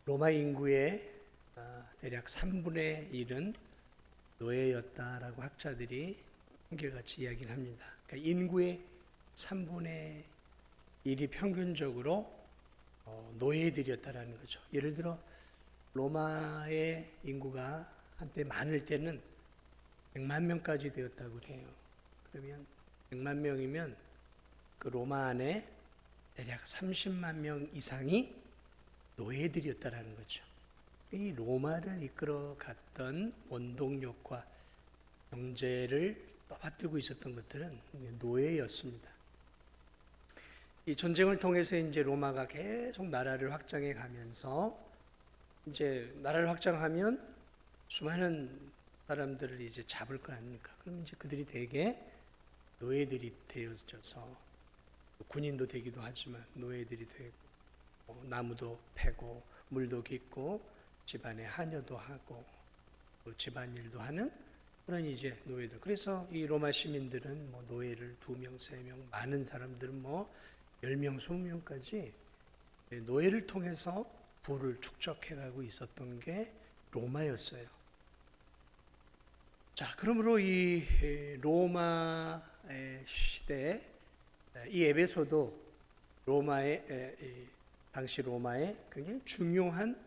로마 인구의 대략 3분의 1은 노예였다라고 학자들이 한결같이 이야기를 합니다. 그러니까 인구의 3분의 1이 평균적으로 노예들이었다라는 거죠. 예를 들어 로마의 인구가 한때 많을 때는 100만 명까지 되었다고 해요. 그러면 100만 명이면 그 로마 안에 대략 30만 명 이상이 노예들이었다라는 거죠. 이 로마를 이끌어 갔던 원동력과 경제를 떠받들고 있었던 것들은 노예였습니다. 이 전쟁을 통해서 이제 로마가 계속 나라를 확장해 가면서 이제 나라를 확장하면 수많은 사람들을 이제 잡을 거 아닙니까? 그럼 이제 그들이 대개 노예들이 되어져서 군인도 되기도 하지만 노예들이 되고 나무도 패고 물도 깃고 집안에 하녀도 하고 또 집안일도 하는 그런 이제 노예들. 그래서 이 로마 시민들은 뭐 노예를 2명, 3명, 많은 사람들은 뭐 10명, 20명까지 노예를 통해서 부를 축적해 가고 있었던 게 로마였어요. 자, 그러므로 이 로마의 시대에 이 에베소도 당시 로마의 굉장히 중요한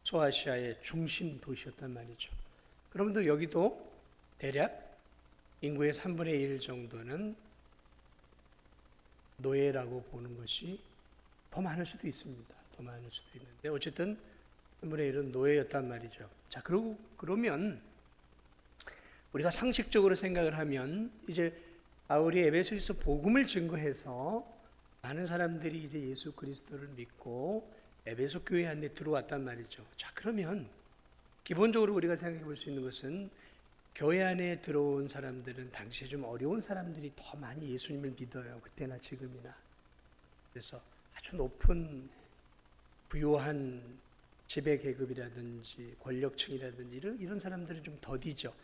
소아시아의 중심 도시였단 말이죠. 그러면도 여기도 대략 인구의 3분의 1 정도는 노예라고 보는 것이 더 많을 수도 있습니다. 더 많을 수도 있는데 어쨌든 3분의 1은 노예였단 말이죠. 자, 그러면 우리가 상식적으로 생각을 하면 이제 바울이 에베소에서 복음을 증거해서 많은 사람들이 이제 예수 그리스도를 믿고 에베소 교회 안에 들어왔단 말이죠. 자, 그러면 기본적으로 우리가 생각해 볼 수 있는 것은 교회 안에 들어온 사람들은 당시에 좀 어려운 사람들이 더 많이 예수님을 믿어요. 그때나 지금이나. 그래서 아주 높은 부유한 지배 계급이라든지 권력층이라든지 이런 사람들은 좀 더디죠.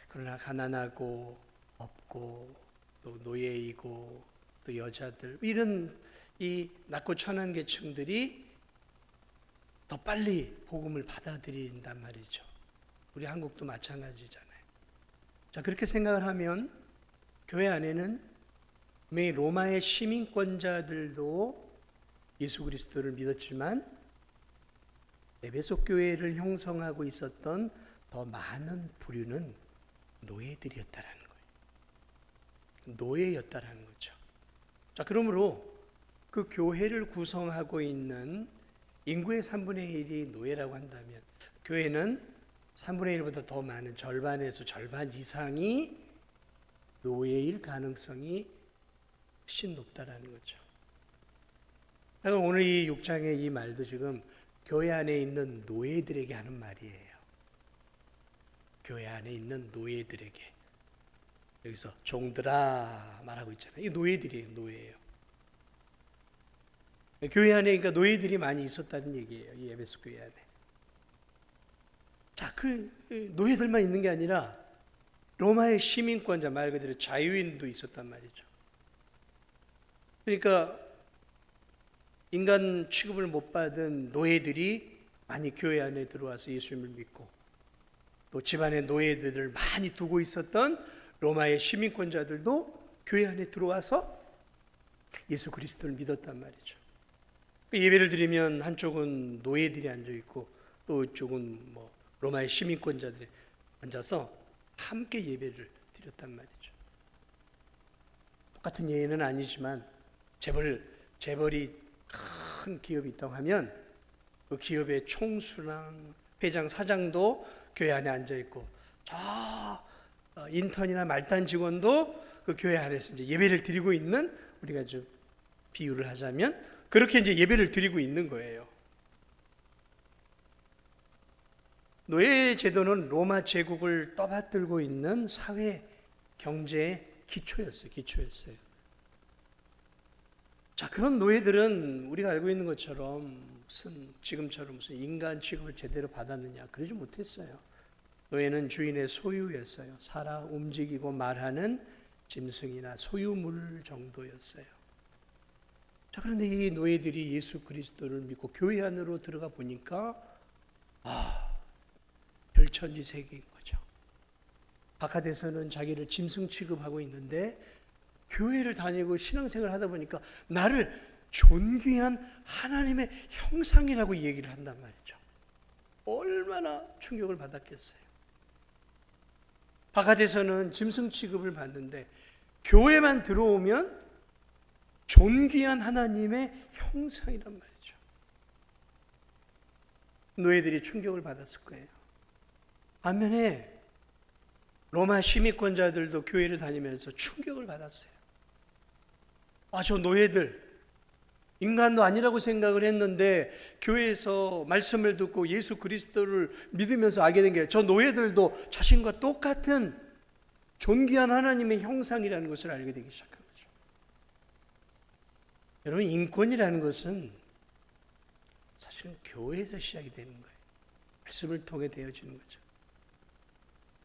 그러나 가난하고 없고 또 노예이고 또 여자들 이런 이 낮고 천한 계층들이 더 빨리 복음을 받아들인단 말이죠. 우리 한국도 마찬가지잖아요. 자, 그렇게 생각을 하면 교회 안에는 분명히 로마의 시민권자들도 예수 그리스도를 믿었지만 에베소 교회를 형성하고 있었던 더 많은 부류는 노예들이었다라는 거예요. 노예였다라는 거죠. 자, 그러므로 그 교회를 구성하고 있는 인구의 3분의 1이 노예라고 한다면 교회는 3분의 1보다 더 많은 절반에서 절반 이상이 노예일 가능성이 훨씬 높다라는 거죠. 오늘 이 6장의 이 말도 지금 교회 안에 있는 노예들에게 하는 말이에요. 교회 안에 있는 노예들에게. 여기서 종들아 말하고 있잖아요. 이 노예들이에요. 노예예요. 교회 안에 그러니까 노예들이 많이 있었다는 얘기예요. 이 에베소 교회 안에. 자, 그 노예들만 있는 게 아니라 로마의 시민권자 말 그대로 자유인도 있었단 말이죠. 그러니까 인간 취급을 못 받은 노예들이 많이 교회 안에 들어와서 예수님을 믿고 또 집안에 노예들을 많이 두고 있었던 로마의 시민권자들도 교회 안에 들어와서 예수 그리스도를 믿었단 말이죠. 예배를 드리면 한쪽은 노예들이 앉아 있고 또 이쪽은 뭐 로마의 시민권자들이 앉아서 함께 예배를 드렸단 말이죠. 똑같은 예는 아니지만 재벌이 큰 기업이 있다고 하면 그 기업의 총수랑 회장, 사장도 교회 안에 앉아 있고 저 인턴이나 말단 직원도 그 교회 안에서 이제 예배를 드리고 있는 우리가 좀 비유를 하자면 그렇게 이제 예배를 드리고 있는 거예요. 노예 제도는 로마 제국을 떠받들고 있는 사회 경제의 기초였어요. 자, 그런 노예들은 우리가 알고 있는 것처럼 지금처럼 무슨 인간 취급을 제대로 받았느냐 그러지 못했어요. 노예는 주인의 소유였어요. 살아 움직이고 말하는 짐승이나 소유물 정도였어요. 자, 그런데 이 노예들이 예수 그리스도를 믿고 교회 안으로 들어가 보니까 별천지세계인 거죠. 바깥에서는 자기를 짐승 취급하고 있는데 교회를 다니고 신앙생활을 하다 보니까 나를 존귀한 하나님의 형상이라고 얘기를 한단 말이죠. 얼마나 충격을 받았겠어요. 바깥에서는 짐승 취급을 받는데 교회만 들어오면 존귀한 하나님의 형상이란 말이죠. 노예들이 충격을 받았을 거예요. 반면에 로마 시민권자들도 교회를 다니면서 충격을 받았어요. 저 노예들, 인간도 아니라고 생각을 했는데 교회에서 말씀을 듣고 예수 그리스도를 믿으면서 알게 된 게 저 노예들도 자신과 똑같은 존귀한 하나님의 형상이라는 것을 알게 되기 시작한 거죠. 여러분, 인권이라는 것은 사실은 교회에서 시작이 되는 거예요. 말씀을 통해 되어지는 거죠.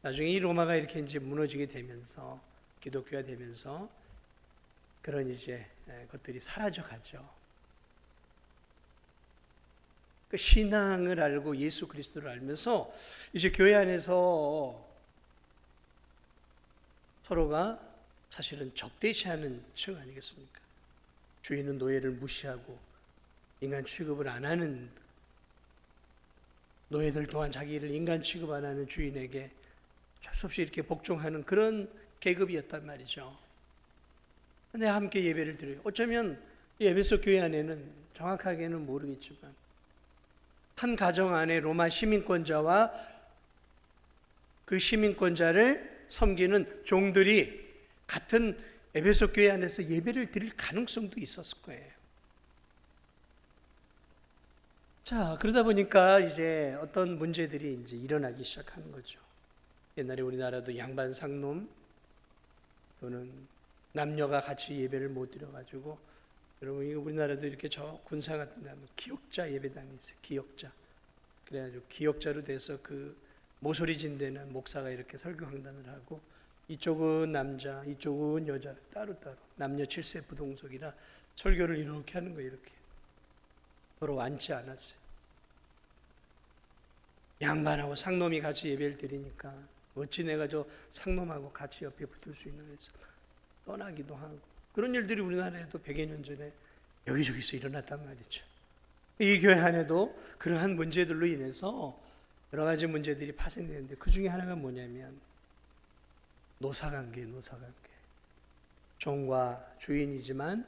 나중에 이 로마가 이렇게 이제 무너지게 되면서 기독교가 되면서 그런 이제 것들이 사라져 가죠. 그 신앙을 알고 예수 그리스도를 알면서 이제 교회 안에서 서로가 사실은 적대시하는 층 아니겠습니까? 주인은 노예를 무시하고 인간 취급을 안 하는, 노예들 또한 자기를 인간 취급 안 하는 주인에게 어쩔 수 없이 이렇게 복종하는 그런 계급이었단 말이죠. 근데 함께 예배를 드려요. 어쩌면 에베소 교회 안에는 정확하게는 모르겠지만 한 가정 안에 로마 시민권자와 그 시민권자를 섬기는 종들이 같은 에베소 교회 안에서 예배를 드릴 가능성도 있었을 거예요. 자, 그러다 보니까 이제 어떤 문제들이 이제 일어나기 시작하는 거죠. 옛날에 우리나라도 양반 상놈 또는 남녀가 같이 예배를 못 드려가지고, 여러분 이거 우리나라도 이렇게 저 군사 같은 데 하면 기역자 예배당이 있어요. 기역자. 그래가지고 기역자로 돼서 그 모서리진 데는 목사가 이렇게 설교강단을 하고 이쪽은 남자, 이쪽은 여자 따로따로 남녀 7세 부동석이라 설교를 이렇게 하는 거예요. 이렇게 서로 앉지 않았어요. 양반하고 상놈이 같이 예배를 드리니까 어찌 내가 저 상놈하고 같이 옆에 붙을 수 있나 해서 떠나기도 하고, 그런 일들이 우리나라에도 100여 년 전에 여기저기서 일어났단 말이죠. 이 교회 안에도 그러한 문제들로 인해서 여러 가지 문제들이 파생되는데 그 중에 하나가 뭐냐면 노사관계. 종과 주인이지만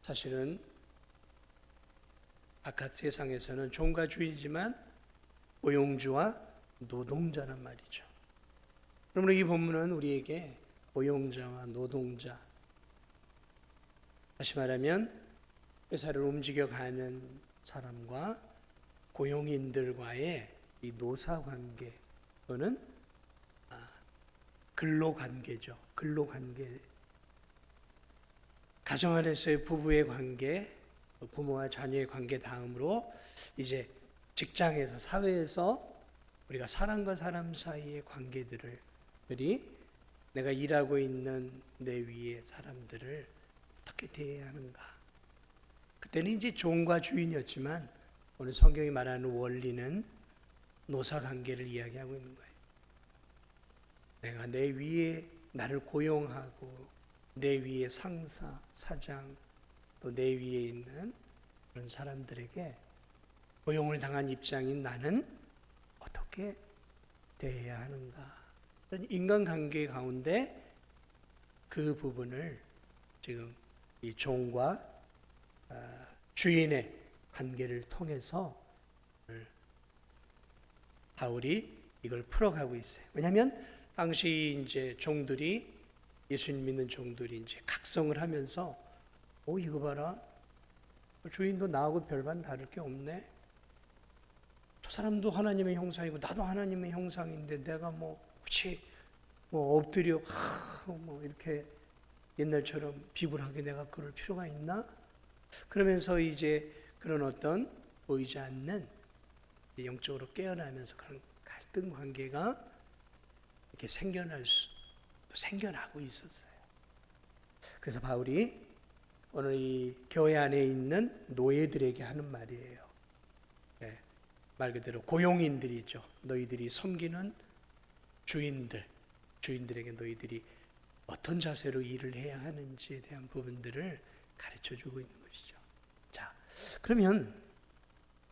사실은 바깥 세상에서는 종과 주인이지만 고용주와 노동자란 말이죠. 그러므로 이 본문은 우리에게 고용자와 노동자, 다시 말하면 회사를 움직여가는 사람과 고용인들과의 이 노사관계 또는 근로관계죠. 근로관계. 가정 안에서의 부부의 관계, 부모와 자녀의 관계 다음으로 이제 직장에서, 사회에서 우리가 사람과 사람 사이의 관계들이 내가 일하고 있는 내 위의 사람들을 어떻게 대해야 하는가. 그때는 이제 종과 주인이었지만 오늘 성경이 말하는 원리는 노사관계를 이야기하고 있는 거예요. 내가 내 위에 나를 고용하고 내 위에 상사, 사장, 또 내 위에 있는 그런 사람들에게 고용을 당한 입장인 나는 어떻게 대해야 하는가. 인간관계 가운데 그 부분을 지금 이 종과 주인의 관계를 통해서 바울이 이걸 풀어가고 있어요. 왜냐하면 당시 이제 종들이, 예수님 믿는 종들이 이제 각성을 하면서 이거 봐라, 주인도 나하고 별반 다를 게 없네. 저 사람도 하나님의 형상이고 나도 하나님의 형상인데 내가 혹시 엎드려 이렇게 옛날처럼 비굴하게 내가 그럴 필요가 있나? 그러면서 이제 그런 어떤 보이지 않는 영적으로 깨어나면서 그런 갈등 관계가 이렇게 생겨나고 있었어요. 그래서 바울이 오늘 이 교회 안에 있는 노예들에게 하는 말이에요. 네. 말 그대로 고용인들이죠. 너희들이 섬기는 주인들에게 너희들이 어떤 자세로 일을 해야 하는지에 대한 부분들을 가르쳐 주고 있는 것이죠. 자, 그러면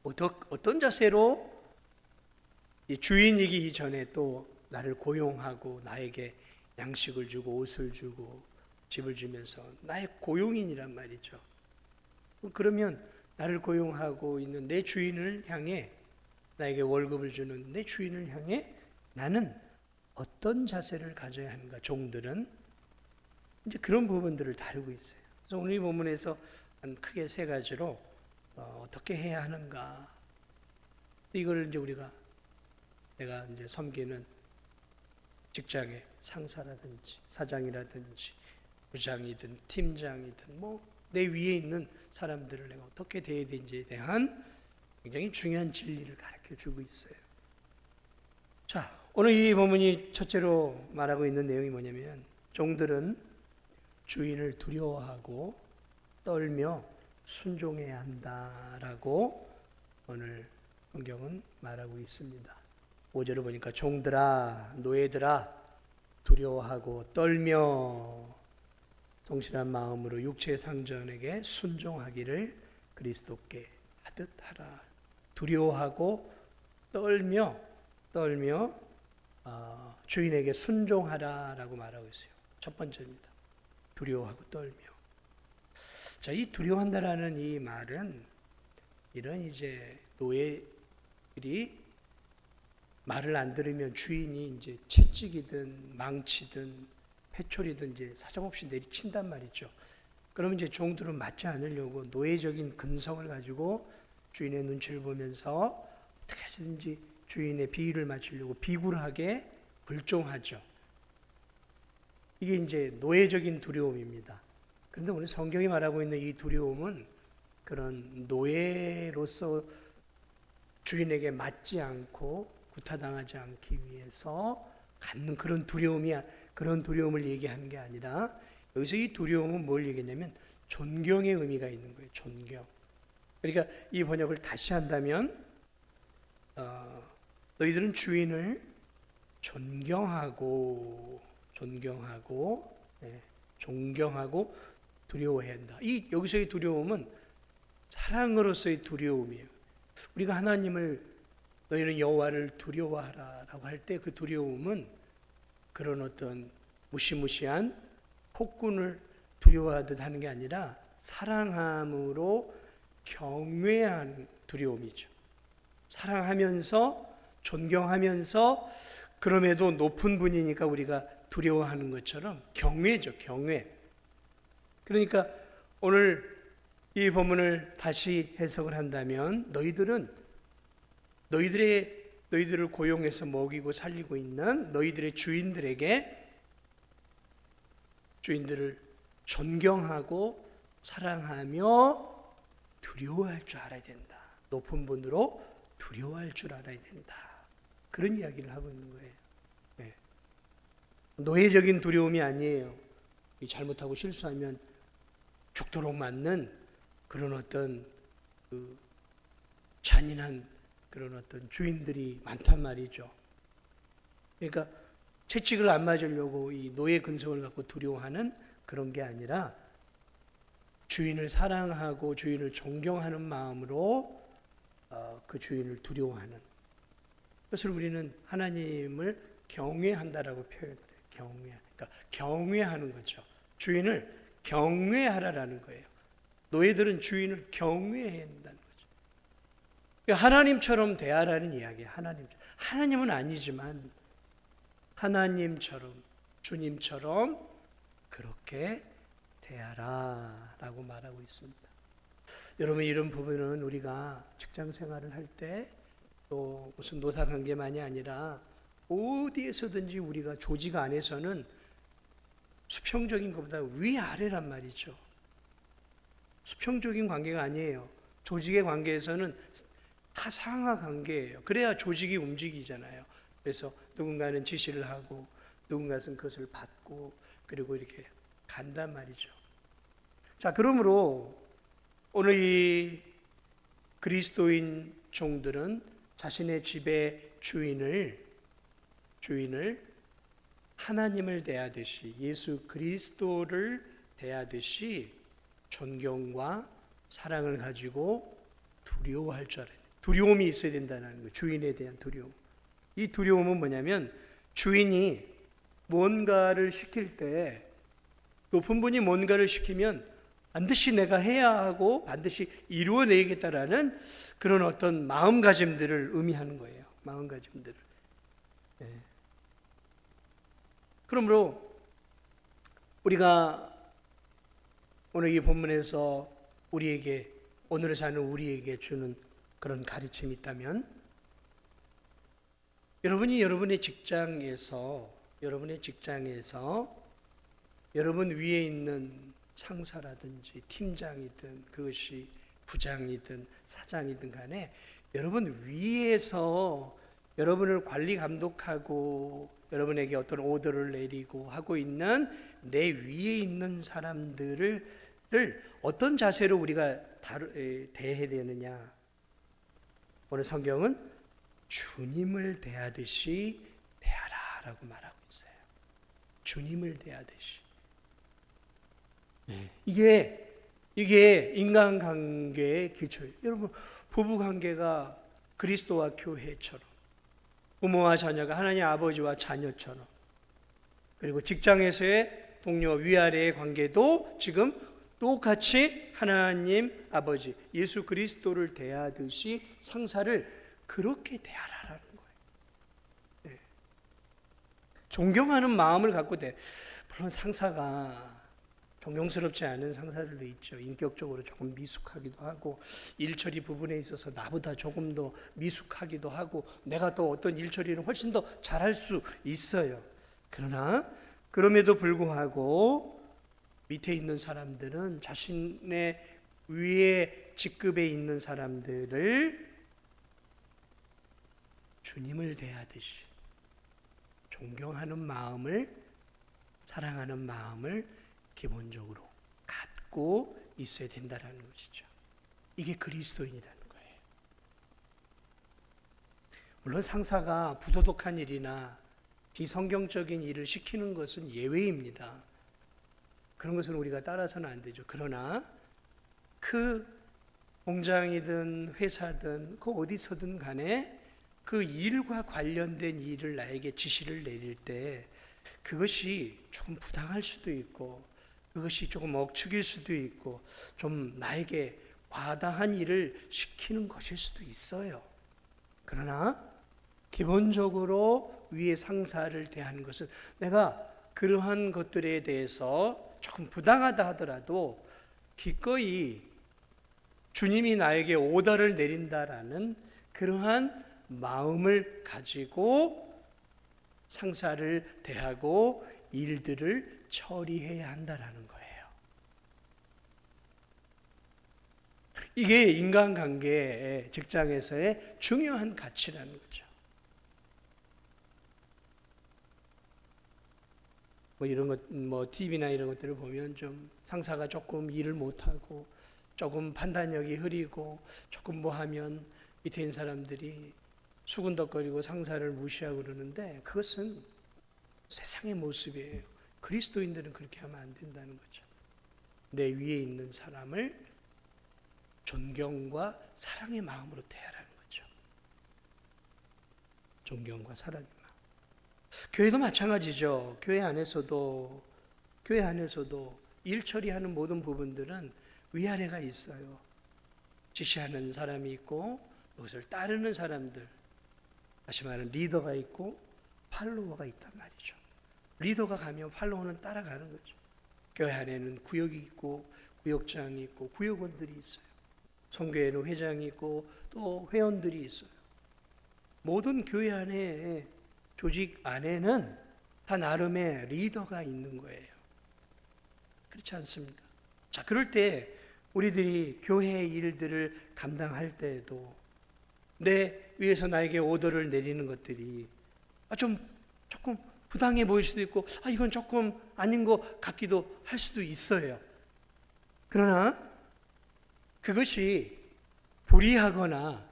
어떤 자세로 이 주인이기 전에 또 나를 고용하고 나에게 양식을 주고 옷을 주고 집을 주면서 나의 고용인이란 말이죠. 그러면 나를 고용하고 있는 내 주인을 향해, 나에게 월급을 주는 내 주인을 향해 나는 어떤 자세를 가져야 하는가? 종들은 이제 그런 부분들을 다루고 있어요. 그래서 오늘 이 본문에서 크게 세 가지로 어떻게 해야 하는가? 이걸 이제 내가 이제 섬기는 직장의 상사라든지 사장이라든지 부장이든 팀장이든 내 위에 있는 사람들을 내가 어떻게 대해야 되는지에 대한 굉장히 중요한 진리를 가르쳐 주고 있어요. 자, 오늘 이 본문이 첫째로 말하고 있는 내용이 뭐냐면 종들은 주인을 두려워하고 떨며 순종해야 한다라고 오늘 성경은 말하고 있습니다. 5절을 보니까 종들아, 노예들아, 두려워하고 떨며 성실한 마음으로 육체의 상전에게 순종하기를 그리스도께 하듯 하라. 두려워하고 떨며 주인에게 순종하라라고 말하고 있어요. 첫 번째입니다. 두려워하고 떨며. 자, 이 두려워한다라는 이 말은 이런 이제 노예들이 말을 안 들으면 주인이 이제 채찍이든 망치든 회초리든 이제 사정없이 내리친단 말이죠. 그러면 이제 종들은 맞지 않으려고 노예적인 근성을 가지고 주인의 눈치를 보면서 어떻게 하든지 주인의 비위를 맞추려고 비굴하게 불종하죠. 이게 이제 노예적인 두려움입니다. 그런데 오늘 성경이 말하고 있는 이 두려움은 그런 노예로서 주인에게 맞지 않고 구타당하지 않기 위해서 갖는 그런 두려움을 얘기하는 게 아니라, 여기서 이 두려움은 뭘 얘기했냐면 존경의 의미가 있는 거예요. 존경. 그러니까 이 번역을 다시 한다면 너희들은 주인을 존경하고 두려워해야 한다. 여기서의 두려움은 사랑으로서의 두려움이에요. 우리가 하나님을 너희는 여호와를 두려워하라라고 할 때 그 두려움은 그런 어떤 무시무시한 폭군을 두려워하듯 하는 게 아니라 사랑함으로 경외하는 두려움이죠. 사랑하면서 존경하면서 그럼에도 높은 분이니까 우리가 두려워하는 것처럼 경외죠. 경외. 그러니까 오늘 이 본문을 다시 해석을 한다면 너희들을 고용해서 먹이고 살리고 있는 너희들의 주인들을 존경하고 사랑하며 두려워할 줄 알아야 된다. 높은 분으로 두려워할 줄 알아야 된다. 그런 이야기를 하고 있는 거예요. 네. 노예적인 두려움이 아니에요. 잘못하고 실수하면 죽도록 맞는 그런 어떤 잔인한 그런 어떤 주인들이 많단 말이죠. 그러니까 채찍을 안 맞으려고 이 노예 근성을 갖고 두려워하는 그런 게 아니라 주인을 사랑하고 주인을 존경하는 마음으로 그 주인을 두려워하는 그것을 우리는 하나님을 경외한다라고 표현을 해요. 그러니까 경외하는 거죠. 주인을 경외하라라는 거예요. 노예들은 주인을 경외해야 한다는 거죠. 그러니까 하나님처럼 대하라는 이야기예요. 하나님은 아니지만 하나님처럼, 주님처럼 그렇게 대하라라고 말하고 있습니다. 여러분, 이런 부분은 우리가 직장 생활을 할 때 또 무슨 노사 관계만이 아니라 어디에서든지 우리가 조직 안에서는 수평적인 것보다 위아래란 말이죠. 수평적인 관계가 아니에요. 조직의 관계에서는 타상화 관계예요. 그래야 조직이 움직이잖아요. 그래서 누군가는 지시를 하고 누군가는 그것을 받고 그리고 이렇게 간단 말이죠. 자, 그러므로 오늘 이 그리스도인 종들은 자신의 집의 주인을 하나님을 대하듯이, 예수 그리스도를 대하듯이 존경과 사랑을 가지고 두려워할 줄 알아요. 두려움이 있어야 된다는 거예요. 주인에 대한 두려움. 이 두려움은 뭐냐면, 주인이 뭔가를 시킬 때, 높은 분이 뭔가를 시키면 반드시 내가 해야 하고 반드시 이루어내겠다라는 그런 어떤 마음가짐들을 의미하는 거예요. 마음가짐들을. 네. 그러므로 우리가 오늘 이 본문에서 우리에게, 오늘을 사는 우리에게 주는 그런 가르침이 있다면, 여러분이 여러분의 직장에서 여러분 위에 있는 상사라든지 팀장이든 그것이 부장이든 사장이든 간에 여러분 위에서 여러분을 관리 감독하고 여러분에게 어떤 오더를 내리고 하고 있는 내 위에 있는 사람들을 어떤 자세로 우리가 대해야 되느냐. 오늘 성경은 주님을 대하듯이 대하라라고 말하고 있어요. 주님을 대하듯이. 이게 인간관계의 기초예요. 여러분, 부부관계가 그리스도와 교회처럼, 부모와 자녀가 하나님 아버지와 자녀처럼, 그리고 직장에서의 동료 위아래의 관계도 지금 똑같이 하나님 아버지 예수 그리스도를 대하듯이 상사를 그렇게 대하라는 거예요. 네. 존경하는 마음을 갖고 물론 상사가 존경스럽지 않은 상사들도 있죠. 인격적으로 조금 미숙하기도 하고, 일처리 부분에 있어서 나보다 조금 더 미숙하기도 하고, 내가 또 어떤 일처리는 훨씬 더 잘할 수 있어요. 그러나 그럼에도 불구하고 밑에 있는 사람들은, 자신의 위에 직급에 있는 사람들을 주님을 대하듯이 존경하는 마음을, 사랑하는 마음을 기본적으로 갖고 있어야 된다는 것이죠. 이게 그리스도인이라는 거예요. 물론 상사가 부도덕한 일이나 비성경적인 일을 시키는 것은 예외입니다. 그런 것은 우리가 따라서는 안 되죠. 그러나 그 공장이든 회사든 그 어디서든 간에 그 일과 관련된 일을 나에게 지시를 내릴 때 그것이 조금 부당할 수도 있고, 그것이 조금 억측일 수도 있고, 좀 나에게 과다한 일을 시키는 것일 수도 있어요. 그러나 기본적으로 위에 상사를 대하는 것은, 내가 그러한 것들에 대해서 조금 부당하다 하더라도 기꺼이 주님이 나에게 오더를 내린다라는 그러한 마음을 가지고 상사를 대하고 일들을 처리해야 한다라는 거예요. 이게 인간관계의, 직장에서의 중요한 가치라는 거죠. 이런 것, TV나 이런 것들을 보면 좀 상사가 조금 일을 못하고 조금 판단력이 흐리고 조금 뭐 하면 밑에 있는 사람들이 수군덕거리고 상사를 무시하고 그러는데, 그것은 세상의 모습이에요. 그리스도인들은 그렇게 하면 안 된다는 거죠. 내 위에 있는 사람을 존경과 사랑의 마음으로 대하라는 거죠. 존경과 사랑의 마음. 교회도 마찬가지죠. 교회 안에서도 일 처리하는 모든 부분들은 위아래가 있어요. 지시하는 사람이 있고, 그것을 따르는 사람들, 다시 말하는 리더가 있고 팔로워가 있단 말이죠. 리더가 가면 팔로워는 따라가는 거죠. 교회 안에는 구역이 있고 구역장이 있고 구역원들이 있어요. 성교회는 회장이 있고 또 회원들이 있어요. 모든 교회 안에, 조직 안에는 다 나름의 리더가 있는 거예요. 그렇지 않습니까? 자, 그럴 때 우리들이 교회의 일들을 감당할 때에도 내 위에서 나에게 오더를 내리는 것들이 조금 부당해 보일 수도 있고, 이건 조금 아닌 것 같기도 할 수도 있어요. 그러나 그것이 불의하거나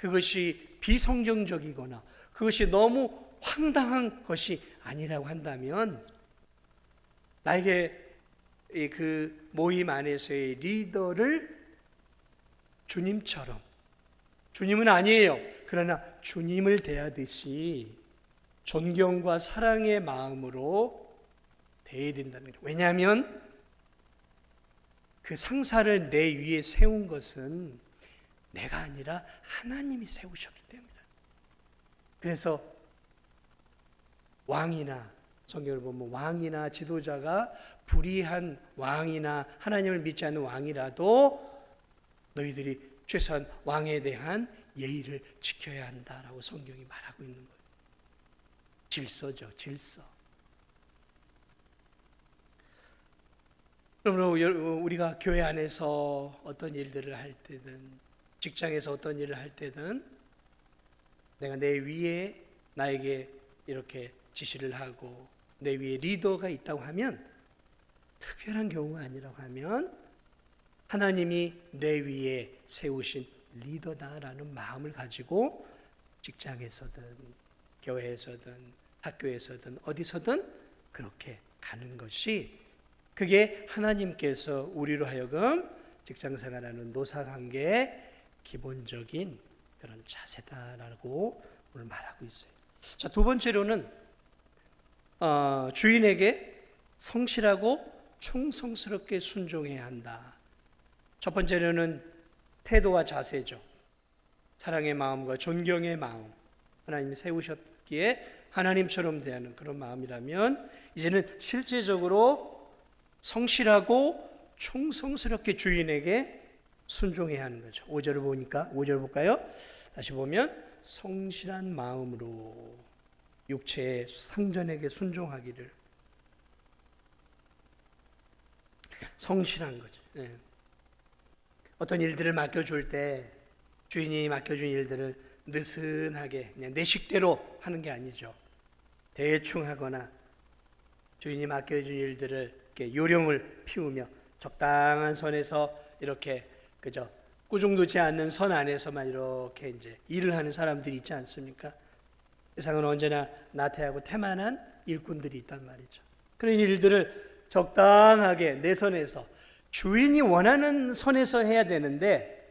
그것이 비성경적이거나 그것이 너무 황당한 것이 아니라고 한다면 나에게 그 모임 안에서의 리더를 주님처럼, 주님은 아니에요. 그러나 주님을 대하듯이 존경과 사랑의 마음으로 대해야 된다는 거죠. 왜냐하면 그 상사를 내 위에 세운 것은 내가 아니라 하나님이 세우셨기 때문이다. 그래서 왕이나, 성경을 보면 왕이나 지도자가 불의한 왕이나 하나님을 믿지 않는 왕이라도 너희들이 최소한 왕에 대한 예의를 지켜야 한다라고 성경이 말하고 있는 거예요. 질서죠, 질서. 그러므로 우리가 교회 안에서 어떤 일들을 할 때든, 직장에서 어떤 일을 할 때든 내가 내 위에 나에게 이렇게 지시를 하고 내 위에 리더가 있다고 하면, 특별한 경우가 아니라고 하면 하나님이 내 위에 세우신 리더다라는 마음을 가지고 직장에서든 교회에서든 학교에서든 어디서든 그렇게 가는 것이, 그게 하나님께서 우리로 하여금 직장생활하는 노사관계의 기본적인 그런 자세다라고 오늘 말하고 있어요. 자, 두 번째로는 주인에게 성실하고 충성스럽게 순종해야 한다. 첫 번째로는 태도와 자세죠. 사랑의 마음과 존경의 마음, 하나님이 세우셨기에 하나님처럼 대하는 그런 마음이라면, 이제는 실제적으로 성실하고 충성스럽게 주인에게 순종해야 하는 거죠. 5절을 보니까, 5절 볼까요? 다시 보면 성실한 마음으로 육체의 상전에게 순종하기를. 성실한 거죠. 네. 어떤 일들을 맡겨줄 때 주인이 맡겨준 일들을 느슨하게 그냥 내 식대로 하는 게 아니죠. 대충 하거나 주인이 맡겨준 일들을 이렇게 요령을 피우며 적당한 선에서 이렇게 그저 꾸중두지 않는 선 안에서만 이렇게 이제 일을 하는 사람들이 있지 않습니까? 세상은 언제나 나태하고 태만한 일꾼들이 있단 말이죠. 그런 일들을 적당하게 내 선에서, 주인이 원하는 선에서 해야 되는데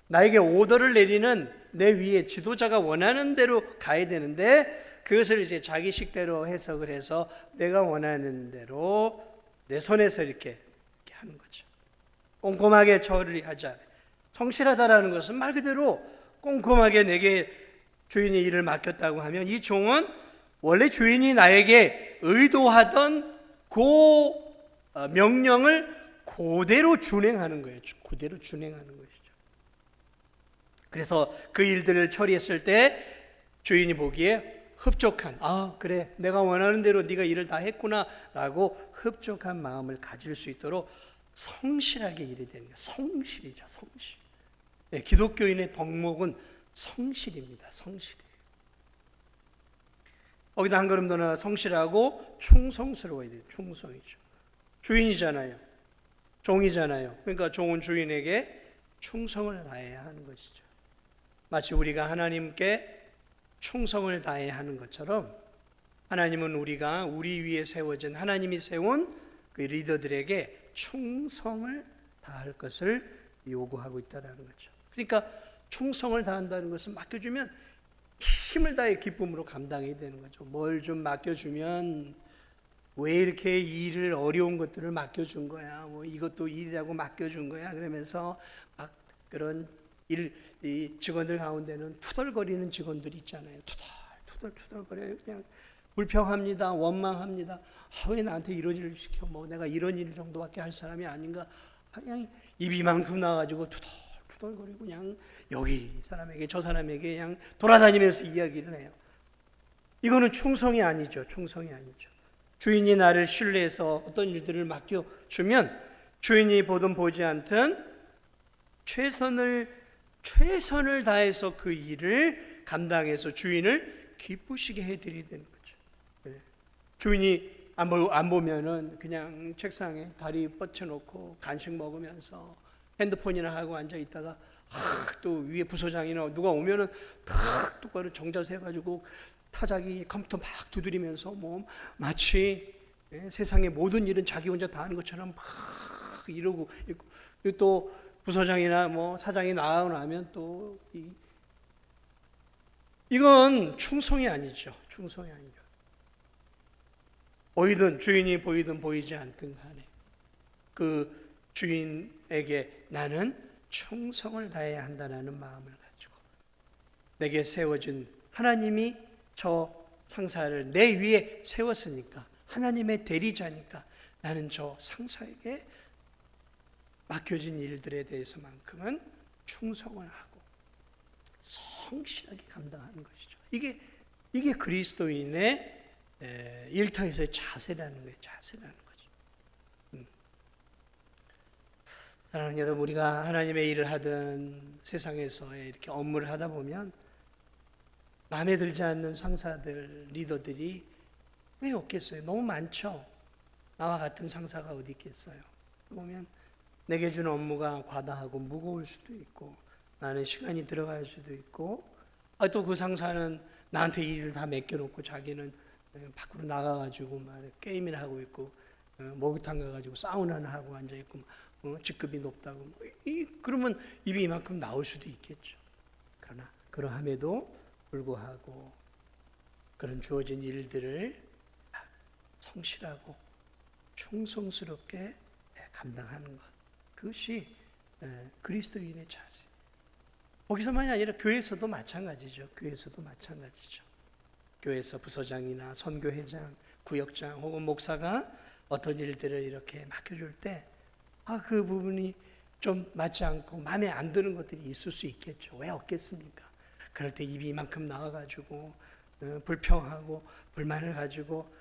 나에게 오더를 내리는 내 위에 지도자가 원하는 대로 가야 되는데 그것을 이제 자기 식대로 해석을 해서 내가 원하는 대로 내 손에서 이렇게 하는 거죠. 꼼꼼하게 처리하지 않아요. 성실하다라는 것은 말 그대로 꼼꼼하게 내게 주인이 일을 맡겼다고 하면 이 종은 원래 주인이 나에게 의도하던 그 명령을 그대로 준행하는 거예요. 그대로 준행하는 것이죠. 그래서 그 일들을 처리했을 때 주인이 보기에 흡족한, 그래 내가 원하는 대로 네가 일을 다 했구나 라고 흡족한 마음을 가질 수 있도록 성실하게 일이 되는 거예요. 성실이죠. 성실. 네, 기독교인의 덕목은 성실입니다. 성실이에요. 거기다 한 걸음 더 나아 성실하고 충성스러워야 돼요. 충성이죠. 주인이잖아요. 종이잖아요. 그러니까 종은 주인에게 충성을 다해야 하는 것이죠. 마치 우리가 하나님께 충성을 다해야 하는 것처럼 하나님은 우리가 우리 위에 세워진, 하나님이 세운 그 리더들에게 충성을 다할 것을 요구하고 있다는 거죠. 그러니까 충성을 다한다는 것은 맡겨주면 힘을 다해 기쁨으로 감당해야 되는 거죠. 뭘 좀 맡겨주면 왜 이렇게 일을, 어려운 것들을 맡겨준 거야, 뭐 이것도 일이라고 맡겨준 거야 그러면서 막 그런 이 직원들 가운데는 투덜거리는 직원들이 있잖아요. 투덜거려요. 그냥 불평합니다. 원망합니다. 왜 나한테 이런 일을 시켜? 뭐 내가 이런 일 정도밖에 할 사람이 아닌가? 그냥 입 이만큼 나와가지고 투덜거리고 그냥 여기 이 사람에게 저 사람에게 그냥 돌아다니면서 이야기를 해요. 이거는 충성이 아니죠. 충성이 아니죠. 주인이 나를 신뢰해서 어떤 일들을 맡겨주면 주인이 보든 보지 않든 최선을 다해서 그 일을 감당해서 주인을 기쁘시게 해드려야 되는 거죠. 네. 주인이 안 보면은 그냥 책상에 다리 뻗쳐놓고 간식 먹으면서 핸드폰이나 하고 앉아 있다가 또 위에 부서장이나 누가 오면은 탁 똑바로 정자세 해가지고 타자기 컴퓨터 막 두드리면서 뭐 마치 세상의 모든 일은 자기 혼자 다 하는 것처럼 막 이러고 있고, 그리고 또 부서장이나 뭐 사장이 나오면 또 이건 충성이 아니죠. 충성이 아니죠. 보이든 주인이 보이든 보이지 않든 간에 그 주인에게 나는 충성을 다해야 한다는 마음을 가지고 내게 세워진 하나님이 저 상사를 내 위에 세웠으니까 하나님의 대리자니까 나는 저 상사에게 맡겨진 일들에 대해서만큼은 충성을 하고 성실하게 감당하는 것이죠. 이게 그리스도인의 일터에서의 자세라는 거예요. 자세라는 거죠. 사랑하는 여러분, 우리가 하나님의 일을 하든 세상에서의 이렇게 업무를 하다 보면 마음에 들지 않는 상사들, 리더들이 왜 없겠어요? 너무 많죠. 나와 같은 상사가 어디 있겠어요? 보면 내게 준 업무가 과다하고 무거울 수도 있고 나는 시간이 들어갈 수도 있고 또 그 상사는 나한테 일을 다 맡겨놓고 자기는 밖으로 나가가지고 막 게임이나 하고 있고 목욕탕 가가지고 사우나나 하고 앉아있고 직급이 높다고 그러면 입이 이만큼 나올 수도 있겠죠. 그러나 그러함에도 불구하고 그런 주어진 일들을 성실하고 충성스럽게 감당하는 것, 그것이 그리스도인의 자세. 거기서만이 아니라 교회에서도 마찬가지죠. 교회에서도 마찬가지죠. 교회에서 부서장이나 선교회장, 구역장 혹은 목사가 어떤 일들을 이렇게 맡겨줄 때 그 부분이 좀 맞지 않고 마음에 안 드는 것들이 있을 수 있겠죠. 왜 없겠습니까? 그럴 때 입이 이만큼 나와가지고 불평하고 불만을 가지고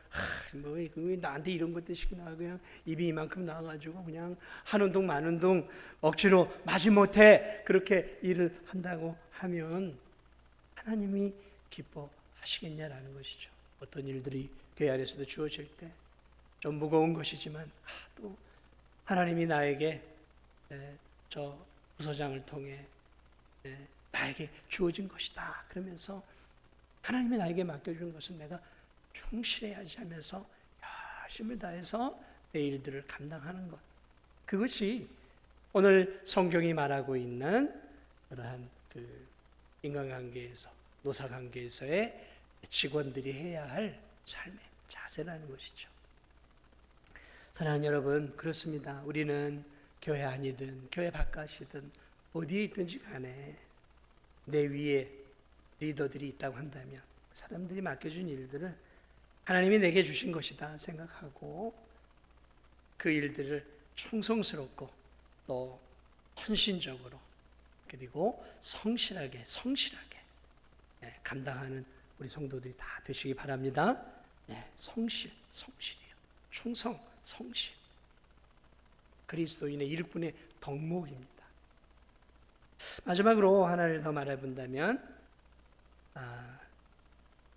뭐 나한테 이런 것들 시키나 그냥 입이 이만큼 나와가지고 그냥 하는 둥 마는 둥 억지로 마지못해 그렇게 일을 한다고 하면 하나님이 기뻐하시겠냐라는 것이죠. 어떤 일들이 교회 안에서도 주어질 때 좀 무거운 것이지만 또 하나님이 나에게 저 부서장을 통해 나에게 주어진 것이다 그러면서 하나님이 나에게 맡겨준 것은 내가 충실해야지 하면서 열심을 다해서 내 일들을 감당하는 것, 그것이 오늘 성경이 말하고 있는 그러한 그 인간관계에서 노사관계에서의 직원들이 해야 할 삶의 자세라는 것이죠. 사랑하는 여러분, 그렇습니다. 우리는 교회 안이든 교회 바깥이든 어디에 있든지 간에 내 위에 리더들이 있다고 한다면 사람들이 맡겨준 일들을 하나님이 내게 주신 것이다 생각하고 그 일들을 충성스럽고 또 헌신적으로 그리고 성실하게 감당하는 우리 성도들이 다 되시기 바랍니다. 성실이요. 충성, 성실. 그리스도인의 일꾼의 덕목입니다. 마지막으로 하나를 더 말해본다면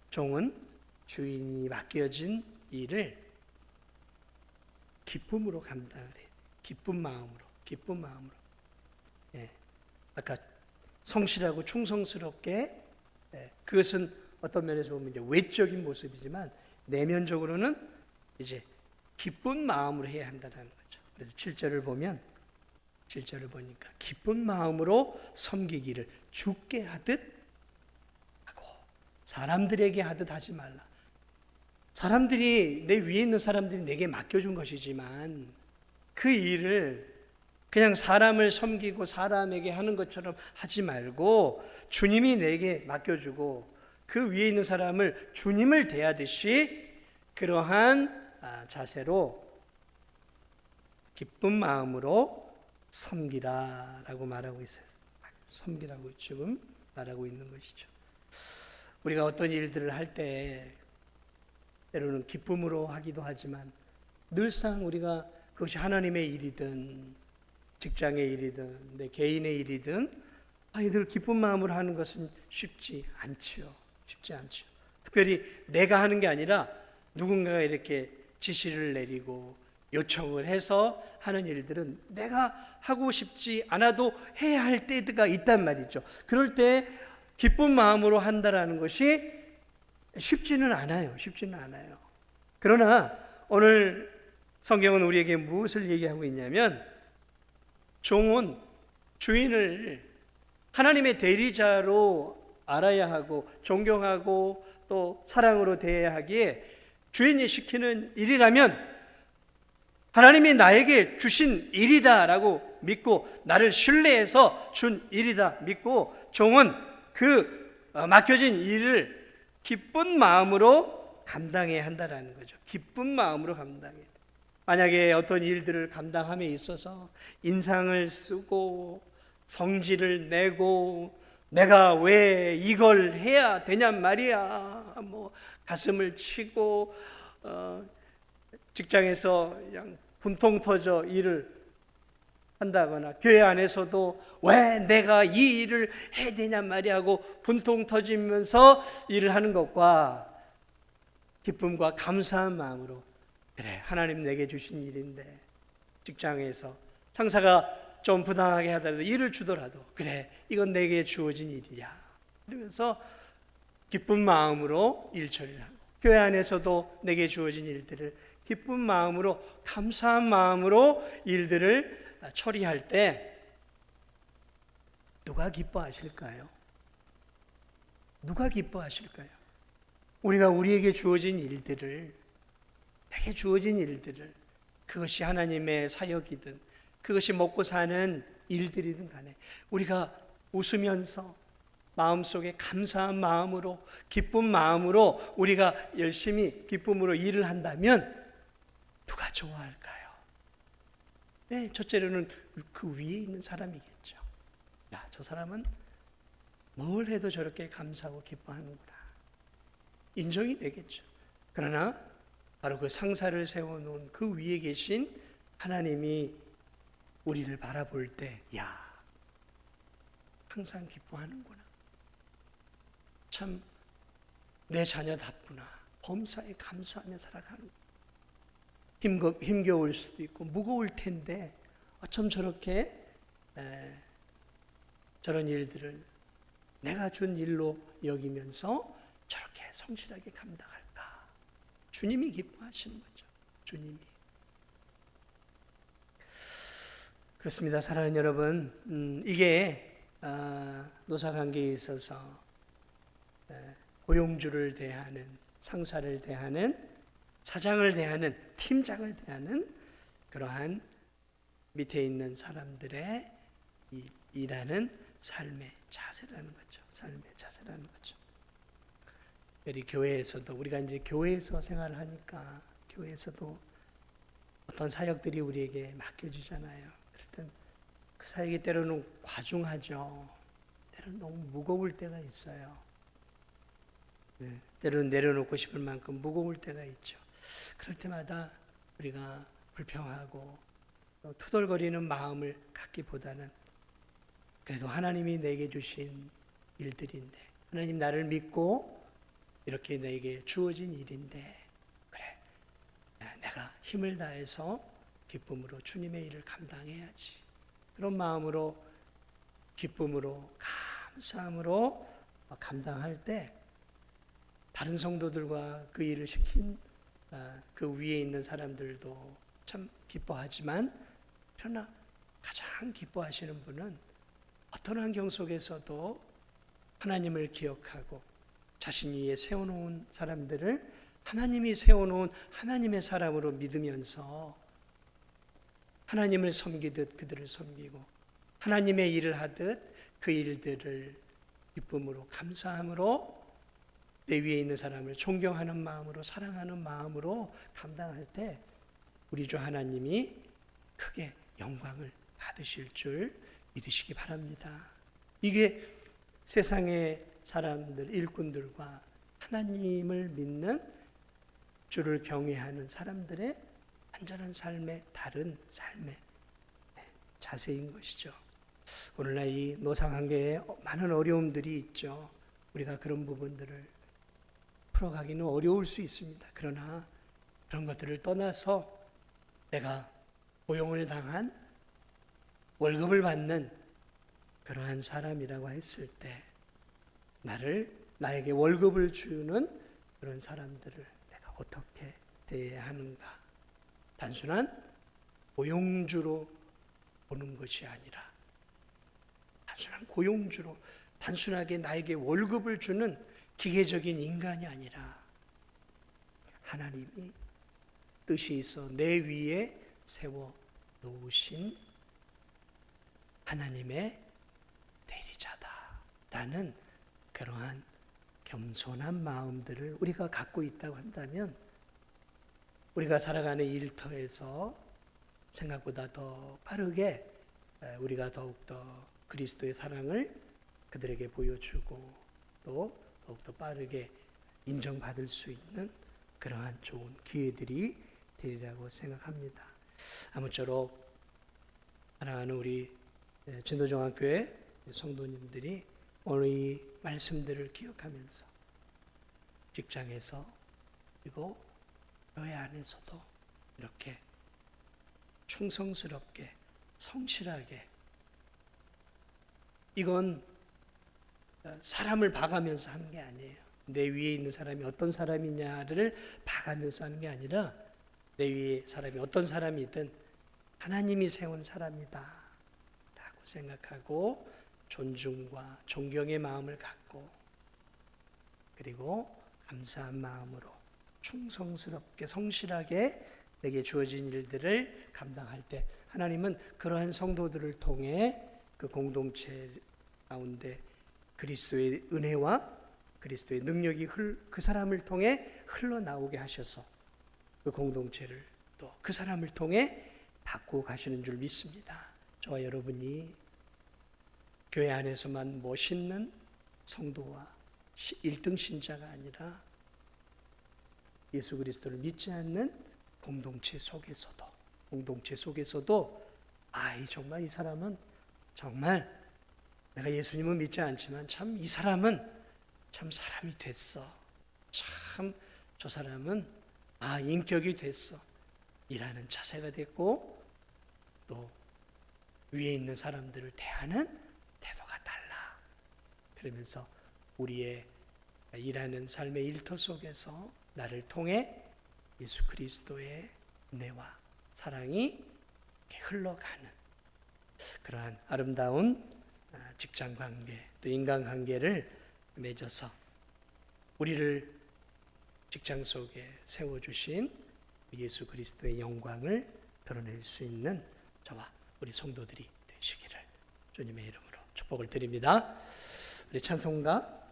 종은 주인이 맡겨진 일을 기쁨으로 감당을 해요. 기쁜 마음으로. 아까 성실하고 충성스럽게 그것은 어떤 면에서 보면 이제 외적인 모습이지만 내면적으로는 이제 기쁜 마음으로 해야 한다는 거죠. 그래서 7절을 보니까 기쁜 마음으로 섬기기를 주께 하듯 하고 사람들에게 하듯 하지 말라. 사람들이 내 위에 있는 사람들이 내게 맡겨준 것이지만 그 일을 그냥 사람을 섬기고 사람에게 하는 것처럼 하지 말고 주님이 내게 맡겨주고 그 위에 있는 사람을 주님을 대하듯이 그러한 자세로 기쁜 마음으로 섬기라라고 말하고 있어요. 섬기라고 지금 말하고 있는 것이죠. 우리가 어떤 일들을 할 때 때로는 기쁨으로 하기도 하지만 늘상 우리가 그것이 하나님의 일이든 직장의 일이든 내 개인의 일이든 이들 기쁜 마음으로 하는 것은 쉽지 않지요. 특별히 내가 하는 게 아니라 누군가가 이렇게 지시를 내리고 요청을 해서 하는 일들은 내가 하고 싶지 않아도 해야 할 때가 있단 말이죠. 그럴 때 기쁜 마음으로 한다라는 것이 쉽지는 않아요. 그러나 오늘 성경은 우리에게 무엇을 얘기하고 있냐면, 종은 주인을 하나님의 대리자로 알아야 하고 존경하고 또 사랑으로 대해야 하기에, 주인이 시키는 일이라면 하나님이 나에게 주신 일이다라고 믿고, 나를 신뢰해서 준 일이다 믿고, 종은 그 맡겨진 일을 기쁜 마음으로 감당해야 한다라는 거죠. 기쁜 마음으로 감당해야 돼. 만약에 어떤 일들을 감당함에 있어서 인상을 쓰고 성질을 내고 내가 왜 이걸 해야 되냔 말이야, 가슴을 치고 직장에서 그냥 분통 터져 일을 한다거나, 교회 안에서도 왜 내가 이 일을 해야 되냔 말이야 하고 분통 터지면서 일을 하는 것과, 기쁨과 감사한 마음으로, 그래 하나님 내게 주신 일인데, 직장에서 상사가 좀 부당하게 하더라도 일을 주더라도 그래 이건 내게 주어진 일이야 이러면서 기쁜 마음으로 일 처리를 하고, 교회 안에서도 내게 주어진 일들을 기쁜 마음으로, 감사한 마음으로 일들을 처리할 때 누가 기뻐하실까요? 누가 기뻐하실까요? 우리가 우리에게 주어진 일들을, 내게 주어진 일들을, 그것이 하나님의 사역이든 그것이 먹고 사는 일들이든 간에 우리가 웃으면서 마음속에 감사한 마음으로, 기쁜 마음으로 우리가 열심히 기쁨으로 일을 한다면 누가 좋아할까요? 네, 첫째로는 그 위에 있는 사람이겠죠. 야, 저 사람은 뭘 해도 저렇게 감사하고 기뻐하는구나, 인정이 되겠죠. 그러나 바로 그 상사를 세워놓은 그 위에 계신 하나님이 우리를 바라볼 때, 야, 항상 기뻐하는구나, 참 내 자녀답구나, 범사에 감사하며 살아가는, 힘겨울 수도 있고 무거울 텐데 어쩜 저렇게 저런 일들을 내가 준 일로 여기면서 저렇게 성실하게 감당할까? 주님이 기뻐하시는 거죠. 주님이. 그렇습니다. 사랑하는 여러분, 이게 노사관계에 있어서 고용주를 대하는, 상사를 대하는, 사장을 대하는, 팀장을 대하는 그러한 밑에 있는 사람들의 일하는 삶의 자세라는 거죠. 삶의 자세라는 거죠. 우리 교회에서도, 우리가 이제 교회에서 생활을 하니까 교회에서도 어떤 사역들이 우리에게 맡겨지잖아요. 그럴 땐 그 사역이 때로는 과중하죠. 때로는 너무 무거울 때가 있어요. 때로는 내려놓고 싶을 만큼 무거울 때가 있죠. 그럴 때마다 우리가 불평하고 투덜거리는 마음을 갖기보다는, 그래도 하나님이 내게 주신 일들인데, 하나님 나를 믿고 이렇게 내게 주어진 일인데, 그래 내가 힘을 다해서 기쁨으로 주님의 일을 감당해야지, 그런 마음으로, 기쁨으로, 감사함으로 감당할 때 다른 성도들과 그 일을 시킨 그 위에 있는 사람들도 참 기뻐하지만, 그러나 가장 기뻐하시는 분은 어떤 환경 속에서도 하나님을 기억하고 자신 위에 세워놓은 사람들을 하나님이 세워놓은 하나님의 사람으로 믿으면서 하나님을 섬기듯 그들을 섬기고, 하나님의 일을 하듯 그 일들을 기쁨으로, 감사함으로, 내 위에 있는 사람을 존경하는 마음으로, 사랑하는 마음으로 감당할 때 우리 주 하나님이 크게 영광을 받으실 줄 믿으시기 바랍니다. 이게 세상의 사람들, 일꾼들과 하나님을 믿는, 주를 경외하는 사람들의 완전한 삶의 다른 삶의 자세인 것이죠. 오늘날 이 노사관계에 많은 어려움들이 있죠. 우리가 그런 부분들을 풀어가기는 어려울 수 있습니다. 그러나 그런 것들을 떠나서 내가 고용을 당한 월급을 받는 그러한 사람이라고 했을 때 나에게 월급을 주는 그런 사람들을 내가 어떻게 대해야 하는가? 단순한 고용주로 보는 것이 아니라 단순한 고용주로 단순하게 나에게 월급을 주는 기계적인 인간이 아니라 하나님이 뜻이 있어 내 위에 세워 놓으신 하나님의 대리자다라는 그러한 겸손한 마음들을 우리가 갖고 있다고 한다면 우리가 살아가는 일터에서 생각보다 더 빠르게 우리가 더욱더 그리스도의 사랑을 그들에게 보여주고 또 더욱더 빠르게 인정받을 수 있는 그러한 좋은 기회들이 되리라고 생각합니다. 아무쪼록 사랑하는 우리 진도중학교의 성도님들이 오늘 이 말씀들을 기억하면서 직장에서 그리고 교회 안에서도 이렇게 충성스럽게 성실하게 이건 사람을 봐가면서 하는 게 아니에요. 내 위에 있는 사람이 어떤 사람이냐를 봐가면서 하는 게 아니라 내 위에 사람이 어떤 사람이든 하나님이 세운 사람이다 라고 생각하고 존중과 존경의 마음을 갖고 그리고 감사한 마음으로 충성스럽게 성실하게 내게 주어진 일들을 감당할 때 하나님은 그러한 성도들을 통해 그 공동체 가운데 그리스도의 은혜와 그리스도의 능력이 그 사람을 통해 흘러나오게 하셔서 그 공동체를 또 그 사람을 통해 바꾸어 가시는 줄 믿습니다. 저와 여러분이 교회 안에서만 멋있는 성도와 1등 신자가 아니라 예수 그리스도를 믿지 않는 공동체 속에서도 정말 이 사람은 정말 내가 예수님은 믿지 않지만 참 이 사람은 참 사람이 됐어. 참 저 사람은 인격이 됐어. 이라는 자세가 됐고 또 위에 있는 사람들을 대하는 태도가 달라. 그러면서 우리의 일하는 삶의 일터 속에서 나를 통해 예수 그리스도의 은혜와 사랑이 흘러가는 그러한 아름다운 직장 관계 또 인간 관계를 맺어서 우리를 직장 속에 세워주신 예수 그리스도의 영광을 드러낼 수 있는 저와 우리 성도들이 되시기를 주님의 이름으로 축복을 드립니다. 우리 찬송가